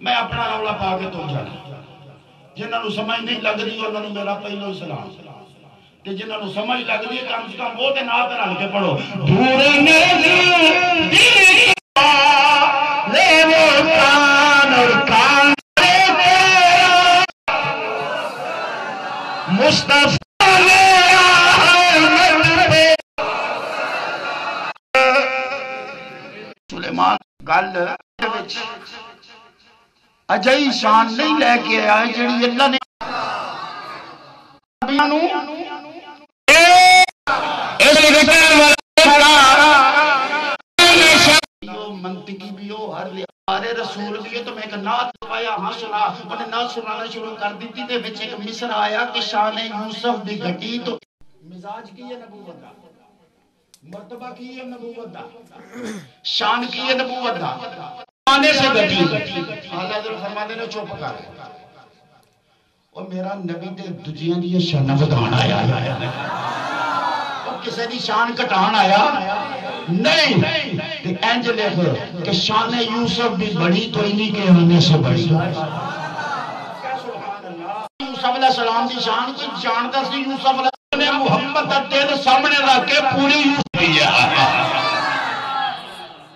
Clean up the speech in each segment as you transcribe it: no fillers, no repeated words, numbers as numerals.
میں اپنا رولا پا کے تو جانا جنہوں نے سمجھ نہیں لگ رہی انہوں نے میرا پہلو سلام جنہوں نے سمجھ لگ رہی ہے کم سے کم وہ نات رل کے پڑھو سلیمان گل اجائی شان نہیں لے کے آئے جڑی اللہ نے منطقی بھی ہو ہر لئے رسول بھی ہو تو میں ایک نات پایا ہاں سنا انہیں نات سنانا شروع کر دیتی تھے بچ ایک مصر آیا کہ شان یوسف دی گھٹی تو مزاج کی ہے نبوت دا مرتبہ کی ہے نبوت دا شان کی ہے نبوت دا آنے سے گھٹی آلہ حضرت فرما دینے چوپ کر اور میرا نبی دے دجیاں دی شان بدھان آیا اور کسے دی شان کٹان آیا نہیں اینج لکھ کہ شان یوسف بھی بڑی تو انہی کے ہونے سے بڑی یوسف علیہ السلام دی شان کو جانتا سی یوسف علیہ السلام نے محمد تیرے سامنے رکھ کے پوری یوسف دیا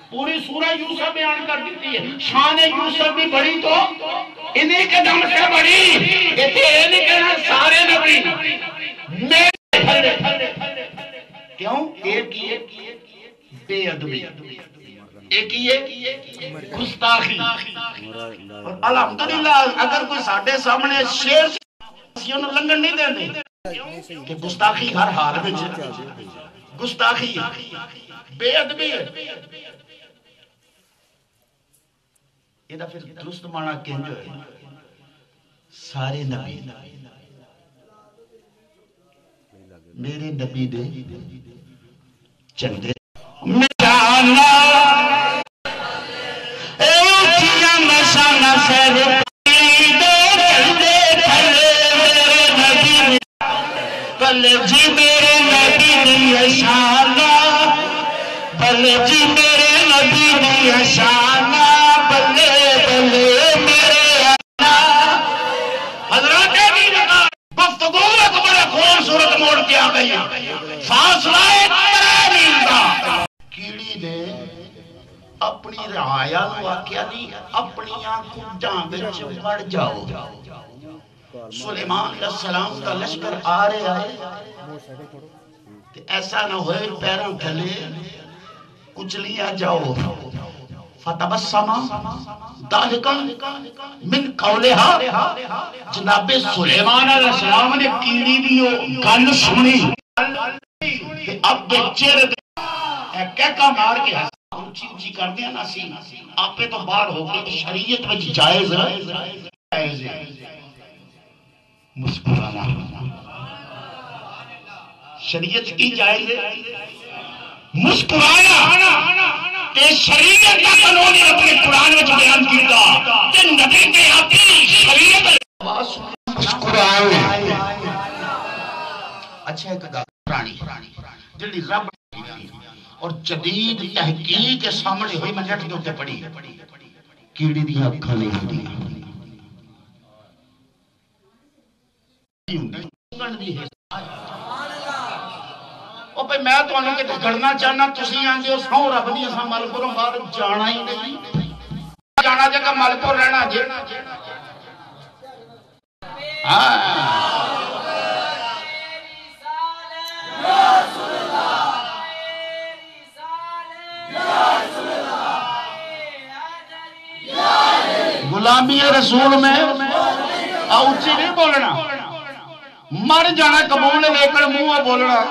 پوری سورہ یوسف بیان کر دیتی ہے شان یوسف بھی بڑی تو انہی کے دم سے بڑی انہی کے سارے نبی کیوں ایک بے ادبی ایک یہ گستاخی اور الحمدللہ اگر کوئی ساڑھے سامنے شیر سیوں نے لنگن نہیں دیں دیں کہ گستاخی ہر حال میں گستاخی بے ادبی یہ دا پھر درست مانا کہیں جو ہے سارے نبی میرے نبی دے چندے مجانا ایچیاں مشانہ سر بلے جی میرے نبی دی شانہ بلے جی میرے نبی دی شانہ بلے بلے میرے آنا حضرات کی جگہ گفتگو ایک بڑے خون صورت موڑ کے آ گئی فاصلہ ایک ترین دا کیڑی دے اپنی رعایا واقعہ نہیں اپنی آنکھوں جان بچ بڑھ جاؤ سلیمان علیہ السلام کا لشکر آ رہے آئے ایسا نہ ہوئے پیروں تھلے کچلیا جاؤ فتبسما ضاحکا من قولہا جناب سلیمان علیہ السلام نے کیڑی دیو گل سنی اب بچے کہکا مار کے اونچی اونچی کر دیا ناسی آپ پہ تو بار ہو گئے شریعت میں جائز ہے مسکرانا شریعت کی جائز ہے مسکرانا کہ شریعت کا قانون اپنے قرآن میں بیان کیتا کہ نبی کے اپنی شریعت مسکرانا اچھا ایک پرانی جلدی رب اور جدید تحقیق کے سامنے ہوئی میں نیٹ کے ہوتے پڑھی کیڑی دی اکھاں نہیں ہوتی اور پہ میں تو انہوں کے گھڑنا چاہنا تسی آنجے ہو ساؤں رب دی اساں ملکوروں بار جانا ہی نہیں جانا جگہ ملکور رہنا جے غلامی رسول میں اونچی نہیں بولنا مر جانا قبول لیکن منہ بولنا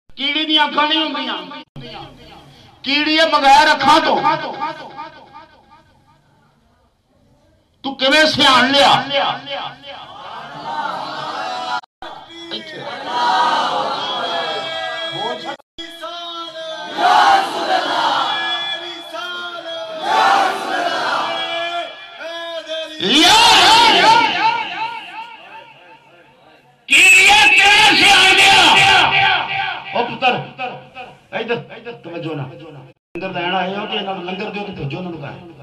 کیڑی دی آنکھاں نہیں ہوندیاں کیڑیے بغیر اکھاں تو کیویں سیان لیا ادھر توجہ نہ لنگر لین آئے ہو کہ لنگر دیو تو بھیجو انہوں نے کہا